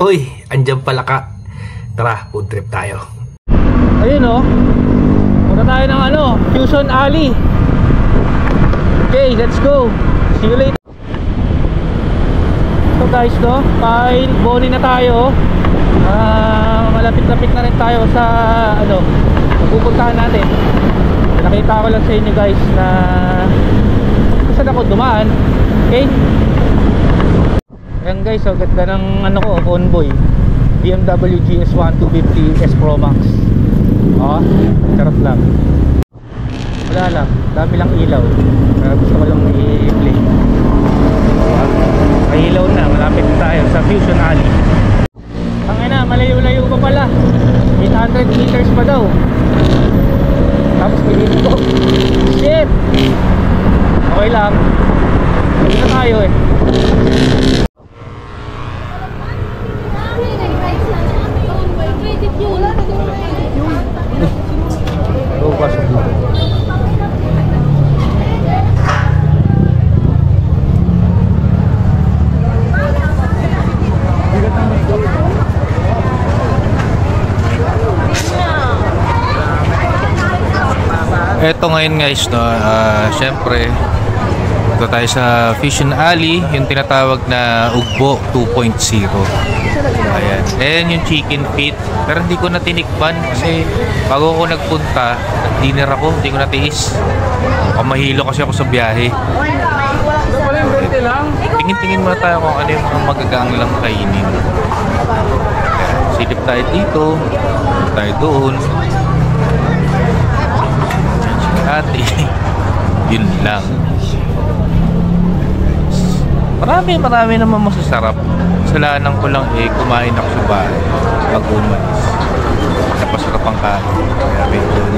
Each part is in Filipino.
Uy, andyan pala ka. Tara, food trip tayo. Ayun o. Punta tayo ng Fusion Alley. Okay, let's go. See you later. So guys, kahit boni na tayo, malapit-lapit na rin tayo sa pupuntahan natin. Nakita ko lang sa inyo guys na saan ako dumaan. Okay. Ayan guys, ganda ng Convoy BMW GS1 250 S Pro Max. Charot lang. Wala lang, dami lang ilaw. Pero gusto ko lang i-play. May ilaw na, malapit na tayo sa Fusion Alley. Tangina, malayo-layo pa pala. 800 meters pa daw. Tapos may dito. Shit! Okay lang. Hindi na tayo eh. Eto ngayon guys, syempre ito tayo sa Fusion Alley, yung tinatawag na Ugbo 2.0. Ayan, yung chicken feet. Pero hindi ko na tinikman kasi bago ako nagpunta, dinner ako, hindi ko natiis. Mahilo kasi ako sa biyahe. Tingin-tingin muna tayo kung ano yung magagang lang kainin. Silip tayo dito, tayo doon. Ate, yun lang. Marami naman masasarap. Kasalanan ko lang kumain ako sa bahay pag umalis. Napasarap ang kain.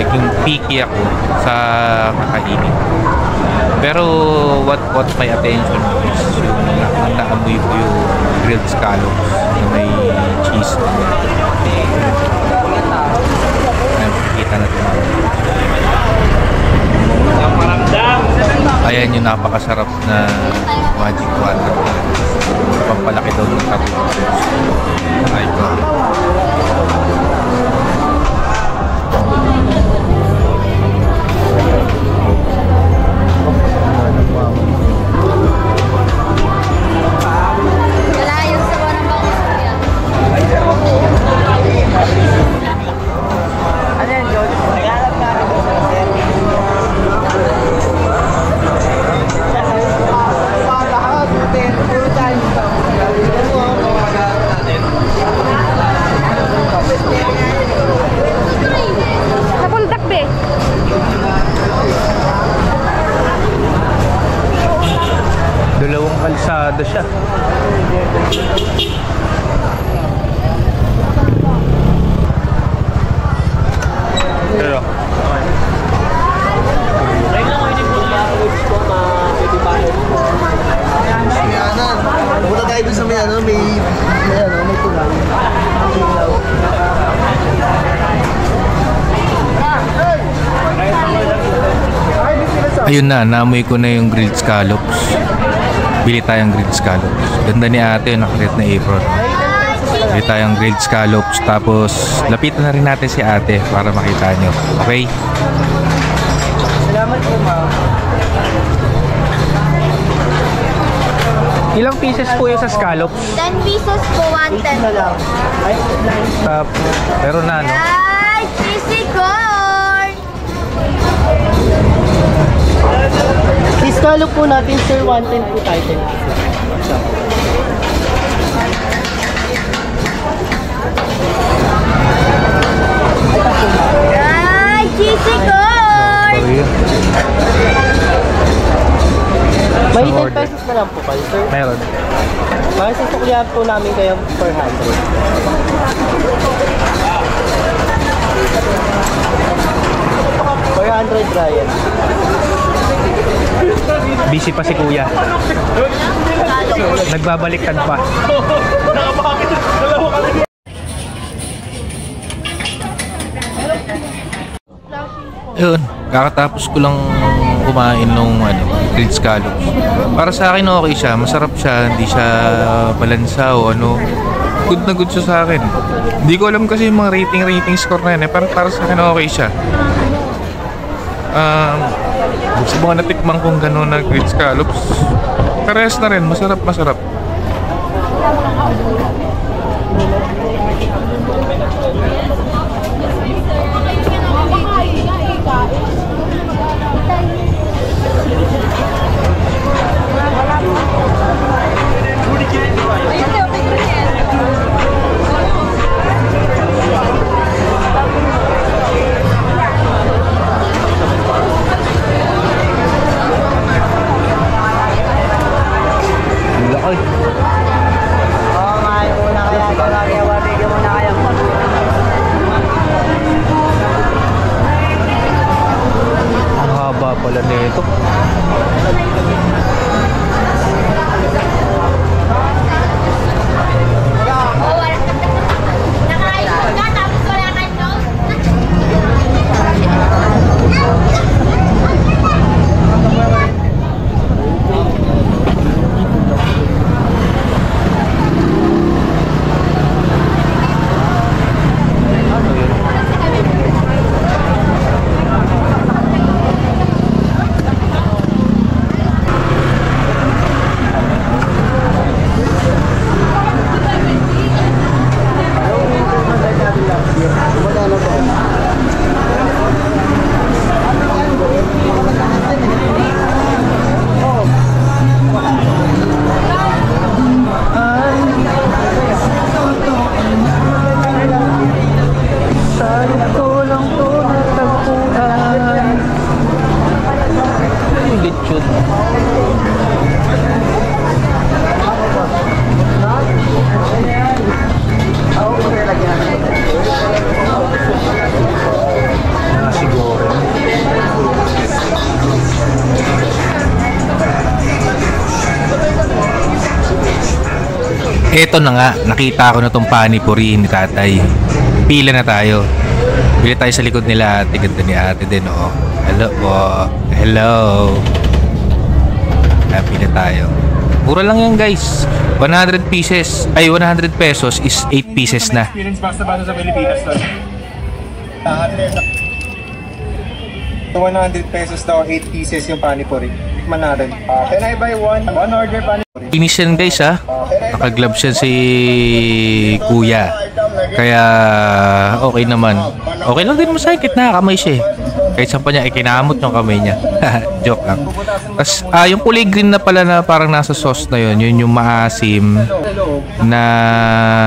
Naging picky ako sa kakainin. Pero what my attention is yung naamoy ko yung grilled scallops na may cheese. Kita natin. Ayan yung napakasarap na magic water. Pampalaki daw ng tattoo. Ay ko. Dalawang kalsada siya. Pero punta tayo dun sa may tulang. Ayun na, naamoy ko na yung grilled scallops. Bili tayong grilled scallops. Ganda ni ate yung nakaret na apron. Bili tayong grilled scallops. Tapos lapitan na rin natin si ate para makita nyo. Okay? Salamat po, ma'am. ilang pieces po yung sa scallops? 10 pieces po, 110 lang. Pero na Ay, cheesy corn! Scallop po natin, sir, 110 po tayo. Ay, cheesy corn! May 10 pesos na lang po kayo, sir. meron. Para sa suklihan po namin kayo 400. 400, Ryan. Busy pa si kuya. Nagbabaliktad pa. Yun, kakatapos ko lang kumain nung grilled scallops. Para sa akin okay siya, masarap siya, hindi siya malansa o ano. good na good siya sa akin. Hindi ko alam kasi yung mga rating score na yun eh. Para sa akin okay siya. Sa mga natikman kong gano'n na grilled scallops, parehas na rin. Masarap. Ang haba pala nito. Eto na nga, nakita ko na tong panipuri ni tatay. Pila na tayo. Pila tayo sa likod nila ate. Ganda ni ate din, oh. Hello po. Hello. Pila tayo. Mura lang yan, guys. 100 pieces. Ay, 100 pesos is 8 pieces na. Experience basta sa Pilipinas to. 100 pesos daw, 8 pieces yung panipuri. Manadal. Can I buy one order panipuri? Finish yan, guys, ha. Naka-gloves yan si kuya. Kaya okay naman. Okay lang din mo sa ikit, nakakamay siya eh. Kahit saan pa niya, ikinamot yung kamay niya. Joke lang. Tapos yung kulay green na pala na parang nasa sauce na yun yung maasim na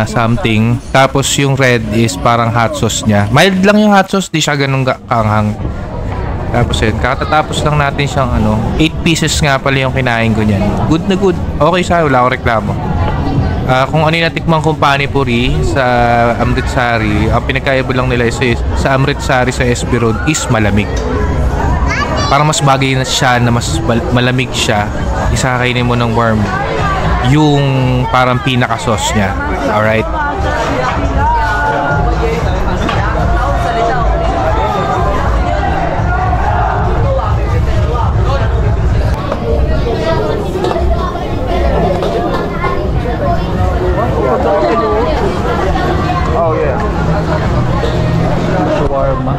something. Tapos yung red is parang hot sauce niya. Mild lang yung hot sauce, di siya ganun kaanghang. Tapos yun, katatapos lang natin siyang 8 pieces nga pala yung kinain ko niyan. Good na good. Okay sa'yo, wala akong reklamo. Kung ano yung natikman kong panipuri sa Amritsari, ang pinagkaiba lang nila is sa Amritsari sa SB Road is malamig. Parang mas bagay na siya na mas malamig siya. Isakainin mo ng warm yung parang pinaka-sauce niya. Alright? Oh yeah. Shawarma.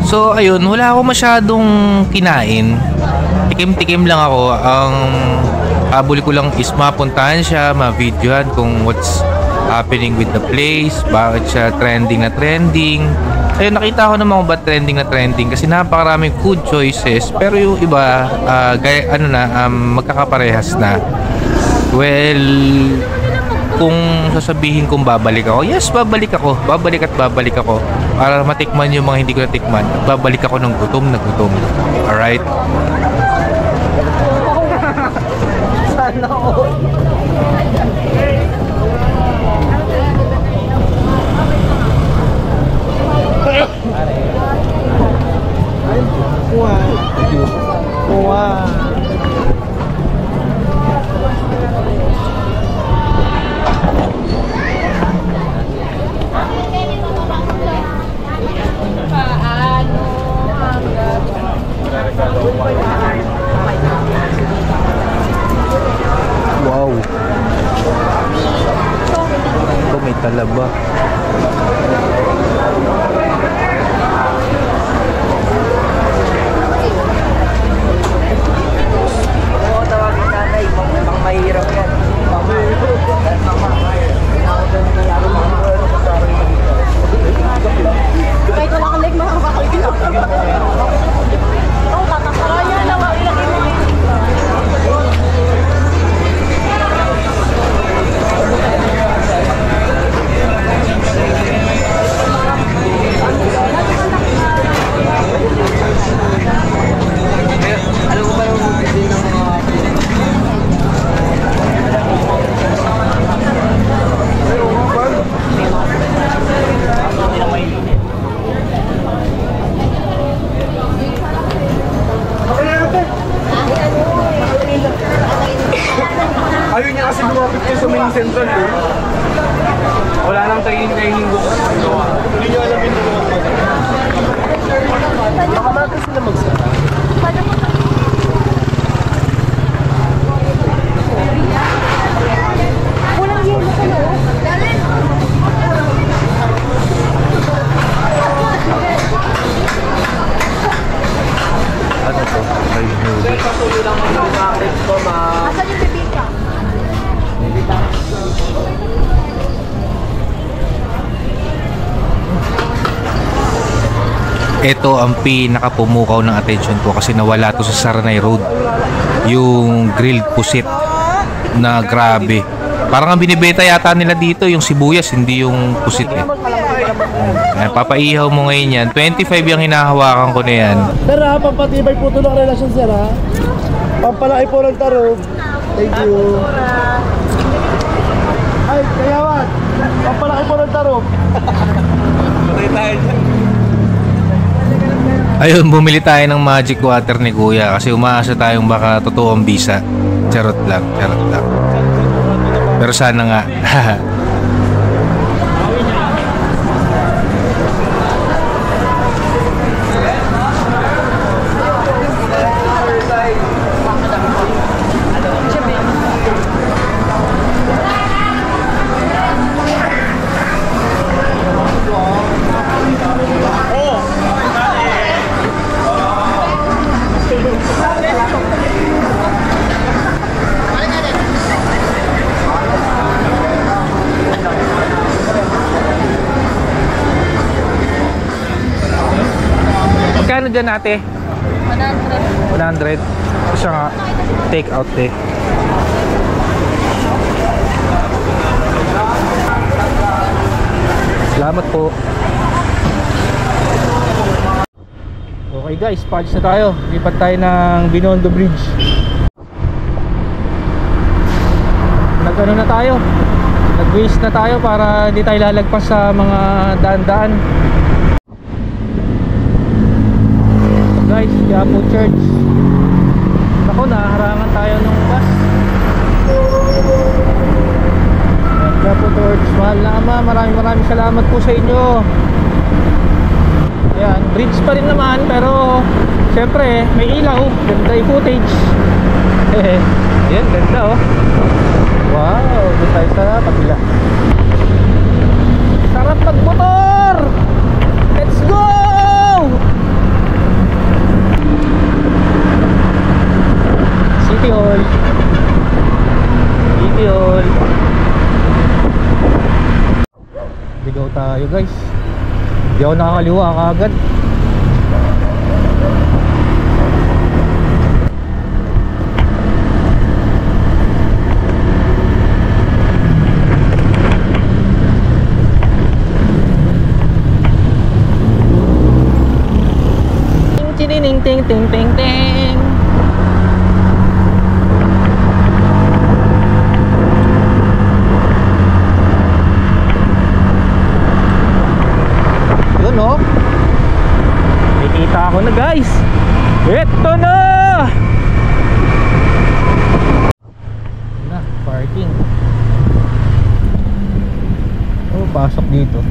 So ayun, wala ako masyadong kinain. Tikim-tikim lang ako. Ang habol ko lang is mapuntahan siya, ma-videohan kung what's happening with the place, bakit siya trending na trending. Ayun, nakita ko naman kung ba't trending na trending kasi napakaraming food choices, pero yung iba magkakaparehas na. Well, kung sasabihin kong babalik ako, yes, babalik ako. Babalik at babalik ako para matikman yung mga hindi ko natikman. Babalik ako ng gutom na gutom. Alright? Sana all. Wow. Talaba. Mahirap yan. Kahit wala kang leg, makakakalitin ako. Oo, kakakaya na. Alam ko ba yung din ng mga Ayaw niya kasi lumapit ko sa main central eh. Wala nang training ko. Hindi niyo alam yung lumapit. Baka natin sila magsara. Walang yelo ka no? Dalin! Ano to? Rice noodles. Asan yung bibita? Ito ang pinakapumukaw ng attention ko kasi nawala to sa Saranay Road. Yung grilled pusit na grabe. Parang ang binibenta yata nila dito yung sibuyas, hindi yung pusit eh. Ayan, papaihaw mo ngayon yan. 25 yung hinahawakan ko na yan. Sir ha, pampatibay po ito ng relasyon sir ha. Pampalaki po ng tarong. Thank you. Ay, kayawan. Pampalaki po ng tarong. Patay tayo dyan. Ayun, bumili tayo ng magic water ni Kuya kasi umaasa tayong baka totoong bisa. Charot lang, charot lang. Pero sana nga. Magkano dyan ate? 100. 100. Siya nga. Take out eh. Salamat po. Okay guys, patch na tayo. Lipat tayo ng Binondo Bridge. Nag-ano na tayo? Nag-waste na tayo para hindi tayo lalagpas sa mga daan-daan. Guys, Quiapo Church. Ako, naharangan tayo ng bus. Quiapo Church. Mahal na Ama, maraming salamat po sa inyo. Ayan, bridge pa rin naman, pero syempre, may ilaw. Ganda yung footage. Ayan, ganda oh. Wow, doon tayo sa kabila. Sarap magmotor! Let's go! City Hall. City Hall. Ligaw tayo guys. Hindi ako nakakaliwa kaagad. Ting ting ting ting ting. Yun oh. Nakikita ako na guys. Ito na. Na, parking. Oh, pasok dito.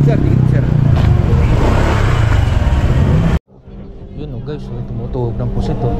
Sir, sir. Yun oh guys, tumutuhog ng pusit oh.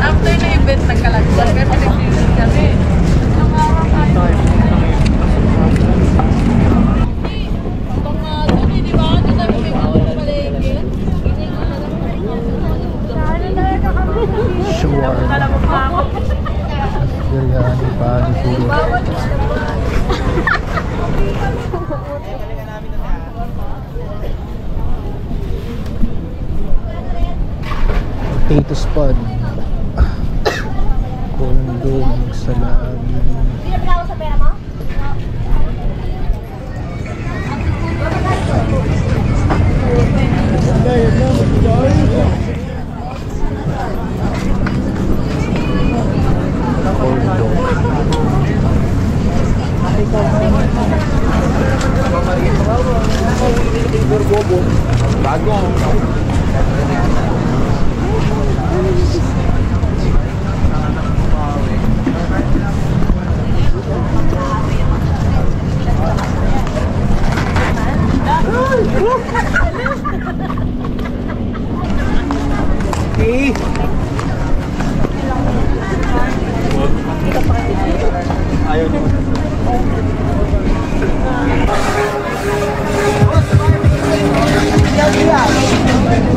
After na event, nagkalagyan kami, nag-visit kami. Biryani, panipuro. Potato spud. Kondong, salami. Pinapagawa sa pera mo?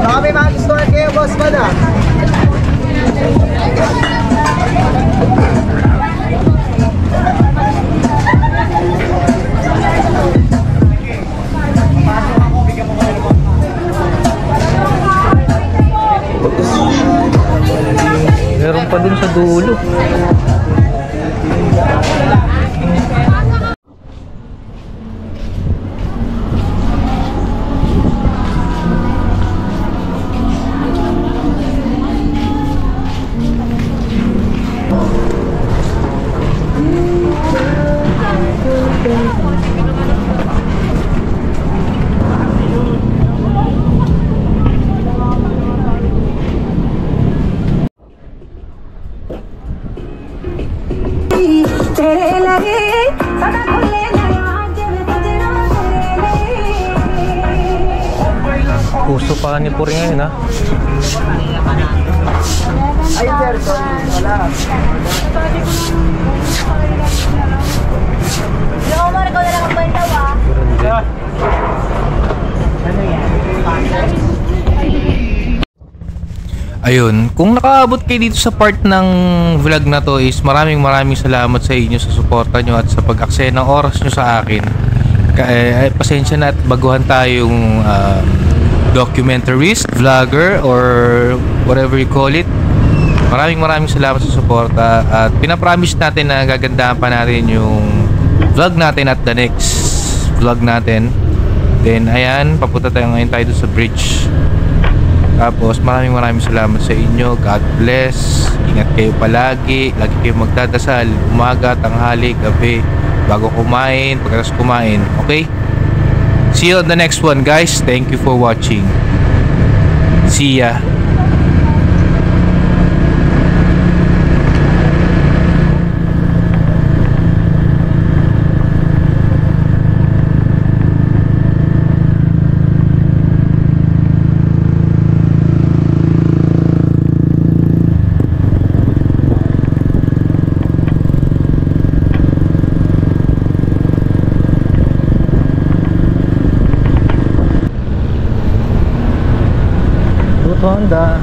Baka may mag-store kayo, boss ko na. Meron pa dun sa dulo. Puso pa ni Puri ngayon, ha? Ay, sir, sorry. Wala. Yung Omar, ikaw na lang ang bandaw ah. Ayun, kung nakaabot kayo dito sa part ng vlog na to is maraming salamat sa inyo sa suporta nyo at sa pag-aksaya ng oras nyo sa akin. Pasensya na at baguhan tayong documentarist, vlogger, or whatever you call it. Maraming salamat sa suporta at pinapromise natin na gagandahan pa natin yung vlog natin at the next vlog natin. Then ayan, papunta tayo ngayon tayo sa bridge. Tapos maraming salamat sa inyo. God bless. Ingat kayo palagi. Lagi kayo magdadasal. Umaga, tanghali, gabi. Bago kumain, pagkatapos kumain. Okay? See you on the next one, guys. Thank you for watching. See ya. ganda.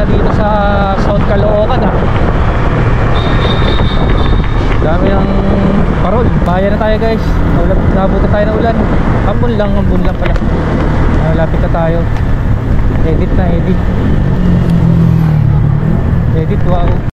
Dito sa South Caloocan dami ng parol. Bayan na tayo guys. Nabutan tayo ng ulan. Ambon lang pala. Malapit na tayo. Edit, wow.